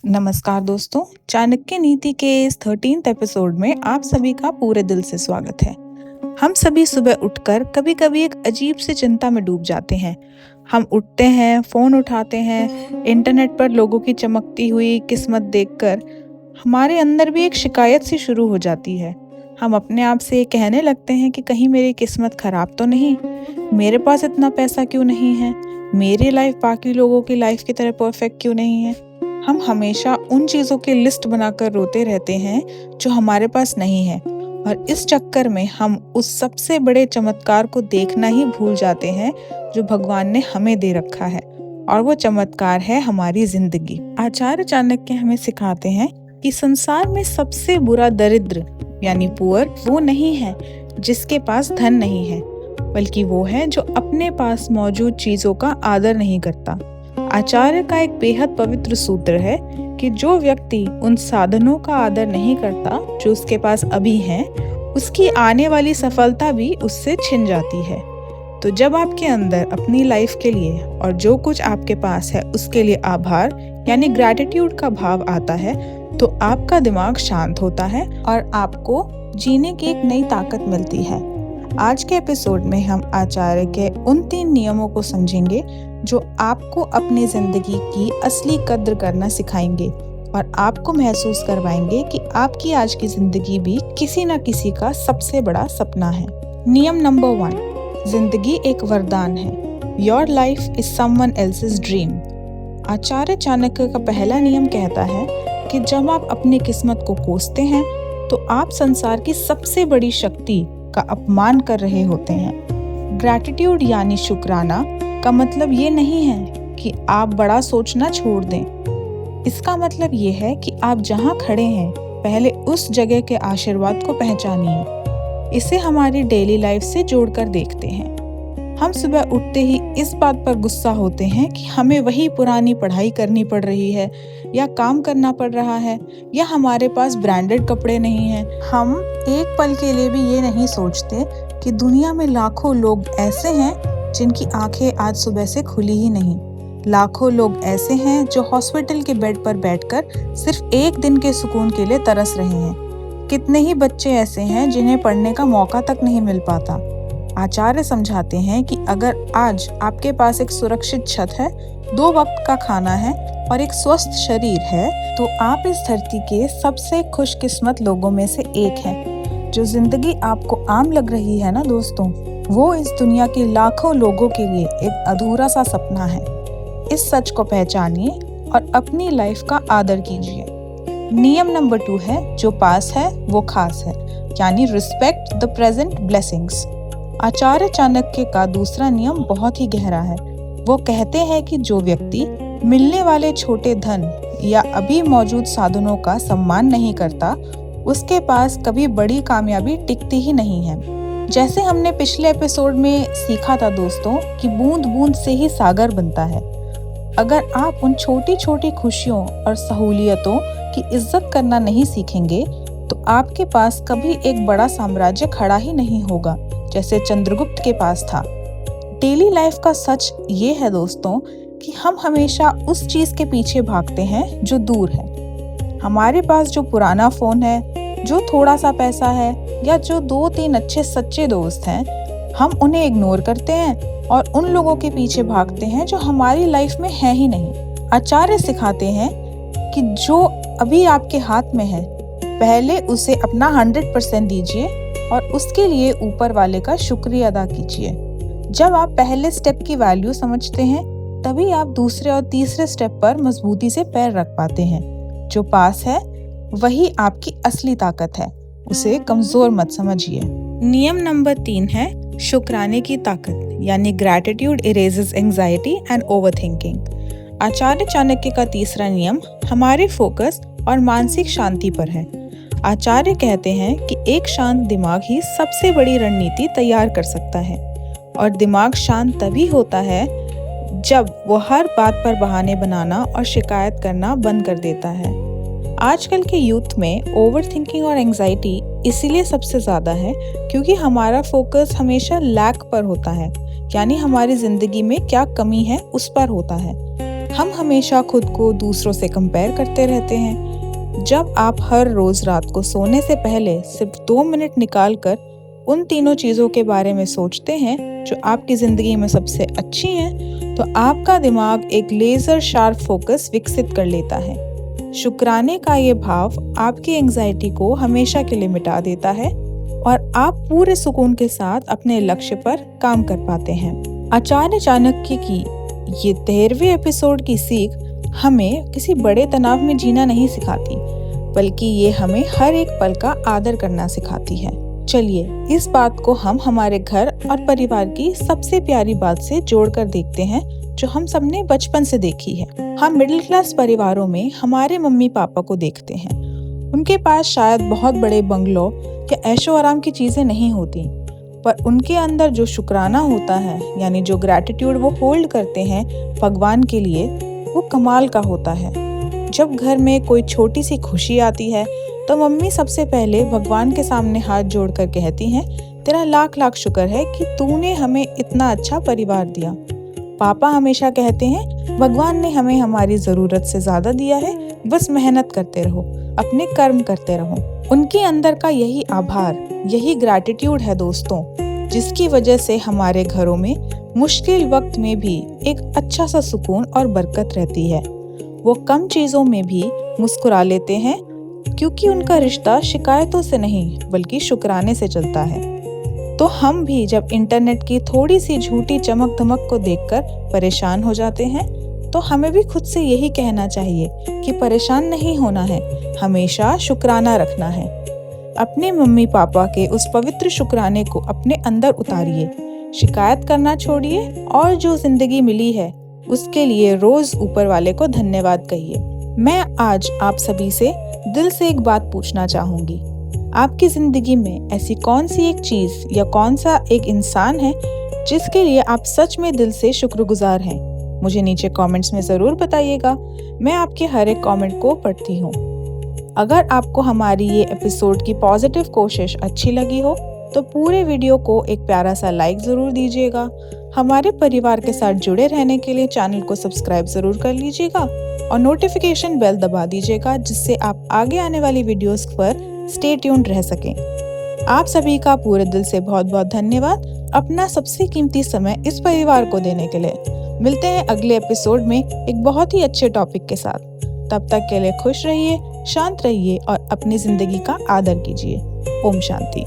नमस्कार दोस्तों, चाणक्य नीति के इस 13th एपिसोड में आप सभी का पूरे दिल से स्वागत है। हम सभी सुबह उठकर कभी-कभी एक अजीब सी चिंता में डूब जाते हैं। हम उठते हैं, फोन उठाते हैं, इंटरनेट पर लोगों की चमकती हुई किस्मत देखकर हमारे अंदर भी एक शिकायत सी शुरू हो जाती है। हम अपने आप से कहने लगते हैं कि कहीं मेरी किस्मत खराब तो नहीं, मेरे पास इतना पैसा क्यों नहीं है, मेरी लाइफ बाकी लोगों की लाइफ की तरह परफेक्ट क्यों नहीं है। हम हमेशा उन चीज़ों की लिस्ट बनाकर रोते रहते हैं जो हमारे पास नहीं है, और इस चक्कर में हम उस सबसे बड़े चमत्कार को देखना ही भूल जाते हैं जो भगवान ने हमें दे रखा है, और वो चमत्कार है हमारी जिंदगी। आचार्य चाणक्य हमें सिखाते हैं कि संसार में सबसे बुरा दरिद्र यानी पुअर वो नहीं है जिसके पास धन नहीं है, बल्कि वो है जो अपने पास मौजूद चीजों का आदर नहीं करता। आचार्य का एक बेहद पवित्र सूत्र है कि जो व्यक्ति उन साधनों का आदर नहीं करता जो उसके पास अभी हैं, उसकी आने वाली सफलता भी उससे छिन जाती है। तो जब आपके अंदर अपनी लाइफ के लिए और जो कुछ आपके पास है उसके लिए आभार यानी ग्रैटिट्यूड का भाव आता है, तो आपका दिमाग शांत होता है और आपको जीने की एक नई ताकत मिलती है। आज के एपिसोड में हम आचार्य के उन 3 नियमों को समझेंगे जो आपको अपनी जिंदगी की असली कद्र करना सिखाएंगे और आपको महसूस करवाएंगे कि आपकी आज की जिंदगी भी किसी न किसी का सबसे बड़ा सपना है। नियम नंबर 1, जिंदगी एक वरदान है। Your life is someone else's dream. Acharya Chanakya का पहला नियम कहता है कि जब आप अपनी किस्मत को कोसते हैं तो आप संसार की सबसे बड़ी शक्ति का अपमान कर रहे होते हैं। ग्रैटिट्यूड यानी शुक्राना का मतलब ये नहीं है कि आप बड़ा सोचना छोड़ दें। इसका मतलब ये है कि आप जहाँ खड़े हैं पहले उस जगह के आशीर्वाद को पहचानिए। इसे हमारी डेली लाइफ से जोड़कर देखते हैं। हम सुबह उठते ही इस बात पर गुस्सा होते हैं कि हमें वही पुरानी पढ़ाई करनी पड़ रही है, या काम करना पड़ रहा है, या हमारे पास ब्रांडेड कपड़े नहीं हैं। हम एक पल के लिए भी ये नहीं सोचते कि दुनिया में लाखों लोग ऐसे हैं जिनकी आंखें आज सुबह से खुली ही नहीं। लाखों लोग ऐसे हैं जो हॉस्पिटल के बेड पर बैठकर सिर्फ एक दिन के सुकून के लिए तरस रहे हैं। कितने ही बच्चे ऐसे हैं जिन्हें पढ़ने का मौका तक नहीं मिल पाता। आचार्य समझाते हैं कि अगर आज आपके पास एक सुरक्षित छत है, 2 वक्त का खाना है और एक स्वस्थ शरीर है, तो आप इस धरती के सबसे खुशकिस्मत लोगों में से एक हैं। जो जिंदगी आपको आम लग रही है ना दोस्तों, वो इस दुनिया के लाखों लोगों के लिए एक अधूरा सा सपना है। इस सच को पहचानिए और अपनी लाइफ का आदर कीजिए। नियम नंबर 2 है, जो पास है वो खास है, यानी रिस्पेक्ट द प्रेजेंट ब्लेसिंग्स। आचार्य चाणक्य का दूसरा नियम बहुत ही गहरा है। वो कहते हैं कि जो व्यक्ति मिलने वाले छोटे धन या अभी मौजूद साधनों का सम्मान नहीं करता, उसके पास कभी बड़ी कामयाबी टिकती ही नहीं है। जैसे हमने पिछले एपिसोड में सीखा था दोस्तों कि बूंद बूंद से ही सागर बनता है। अगर आप उन छोटी छोटी खुशियों और सहूलियतों की इज्जत करना नहीं सीखेंगे, तो आपके पास कभी एक बड़ा साम्राज्य खड़ा ही नहीं होगा, जैसे चंद्रगुप्त के पास था। डेली लाइफ का सच ये है दोस्तों कि हम हमेशा उस चीज के पीछे भागते हैं जो दूर है। हमारे पास जो पुराना फोन है, जो थोड़ा सा पैसा है, या जो 2-3 अच्छे सच्चे दोस्त हैं, हम उन्हें इग्नोर करते हैं और उन लोगों के पीछे भागते हैं जो हमारी लाइफ में है ही नहीं। आचार्य सिखाते हैं कि जो अभी आपके हाथ में है, पहले उसे अपना 100% दीजिए और उसके लिए ऊपर वाले का शुक्रिया अदा कीजिए। जब आप पहले स्टेप की वैल्यू समझते हैं, तभी आप दूसरे और तीसरे स्टेप पर मजबूती से पैर रख पाते हैं। जो पास है वही आपकी असली ताकत है, उसे कमजोर मत समझिए। नियम नंबर 3 है, शुक्राने की ताकत, यानी ग्रैटिट्यूड इरेजेस एंजाइटी एंड ओवरथिंकिंग। आचार्य चाणक्य का तीसरा नियम हमारे फोकस और मानसिक शांति पर है। आचार्य कहते हैं कि एक शांत दिमाग ही सबसे बड़ी रणनीति तैयार कर सकता है, और दिमाग शांत तभी होता है जब वो हर बात पर बहाने बनाना और शिकायत करना बंद कर देता है। आजकल के यूथ में ओवरथिंकिंग और एंजाइटी इसीलिए सबसे ज़्यादा है क्योंकि हमारा फोकस हमेशा लैक पर होता है, यानी हमारी ज़िंदगी में क्या कमी है उस पर होता है। हम हमेशा खुद को दूसरों से कंपेयर करते रहते हैं। जब आप हर रोज रात को सोने से पहले सिर्फ 2 मिनट निकाल कर उन तीनों चीज़ों के बारे में सोचते हैं जो आपकी ज़िंदगी में सबसे अच्छी हैं, तो आपका दिमाग एक लेज़र शार्प फोकस विकसित कर लेता है। शुक्राने का ये भाव आपकी एंग्जाइटी को हमेशा के लिए मिटा देता है और आप पूरे सुकून के साथ अपने लक्ष्य पर काम कर पाते हैं। आचार्य चाणक्य की ये 13वें एपिसोड की सीख हमें किसी बड़े तनाव में जीना नहीं सिखाती, बल्कि ये हमें हर एक पल का आदर करना सिखाती है। चलिए इस बात को हम हमारे घर और परिवार की सबसे प्यारी बात से जोड़कर देखते हैं जो हम सबने बचपन से देखी है। हम मिडिल क्लास परिवारों में हमारे मम्मी पापा को देखते हैं। उनके पास शायद बहुत बड़े बंगलों या ऐशो आराम की चीजें नहीं होती, पर उनके अंदर जो शुक्राना होता है, यानी जो ग्रैटिट्यूड वो होल्ड करते हैं भगवान के लिए, वो कमाल का होता है। जब घर में कोई छोटी सी खुशी आती है तो मम्मी सबसे पहले भगवान के सामने हाथ जोड़कर कहती हैं, तेरा लाख लाख शुक्र है कि तूने हमें इतना अच्छा परिवार दिया। पापा हमेशा कहते हैं, भगवान ने हमें हमारी ज़रूरत से ज़्यादा दिया है, बस मेहनत करते रहो, अपने कर्म करते रहो। उनके अंदर का यही आभार, यही ग्रैटिट्यूड है दोस्तों, जिसकी वजह से हमारे घरों में मुश्किल वक्त में भी एक अच्छा सा सुकून और बरकत रहती है। वो कम चीज़ों में भी मुस्कुरा लेते हैं, क्योंकि उनका रिश्ता शिकायतों से नहीं बल्कि शुक्राने से चलता है। तो हम भी जब इंटरनेट की थोड़ी सी झूठी चमक धमक को देखकर परेशान हो जाते हैं, तो हमें भी खुद से यही कहना चाहिए कि परेशान नहीं होना है, हमेशा शुक्राना रखना है। अपने मम्मी पापा के उस पवित्र शुक्राने को अपने अंदर उतारिए, शिकायत करना छोड़िए और जो जिंदगी मिली है उसके लिए रोज ऊपर वाले को धन्यवाद कहिए। मैं आज आप सभी से दिल से एक बात पूछना चाहूंगी, आपकी जिंदगी में ऐसी कौन सी एक चीज या कौन सा एक इंसान है जिसके लिए आप सच में दिल से शुक्रगुजार हैं? मुझे नीचे कमेंट्स में ज़रूर बताइएगा, मैं आपके हर एक कमेंट को पढ़ती हूँ। अगर आपको हमारी ये एपिसोड की पॉजिटिव कोशिश अच्छी लगी हो तो पूरे वीडियो को एक प्यारा सा लाइक ज़रूर दीजिएगा। हमारे परिवार के साथ जुड़े रहने के लिए चैनल को सब्सक्राइब ज़रूर कर लीजिएगा और नोटिफिकेशन बेल दबा दीजिएगा, जिससे आप आगे आने वाली वीडियोस पर स्टे ट्यून्ड रह सकें। आप सभी का पूरे दिल से बहुत बहुत धन्यवाद अपना सबसे कीमती समय इस परिवार को देने के लिए। मिलते हैं अगले एपिसोड में एक बहुत ही अच्छे टॉपिक के साथ। तब तक के लिए खुश रहिए, शांत रहिए और अपनी जिंदगी का आदर कीजिए। ओम शांति।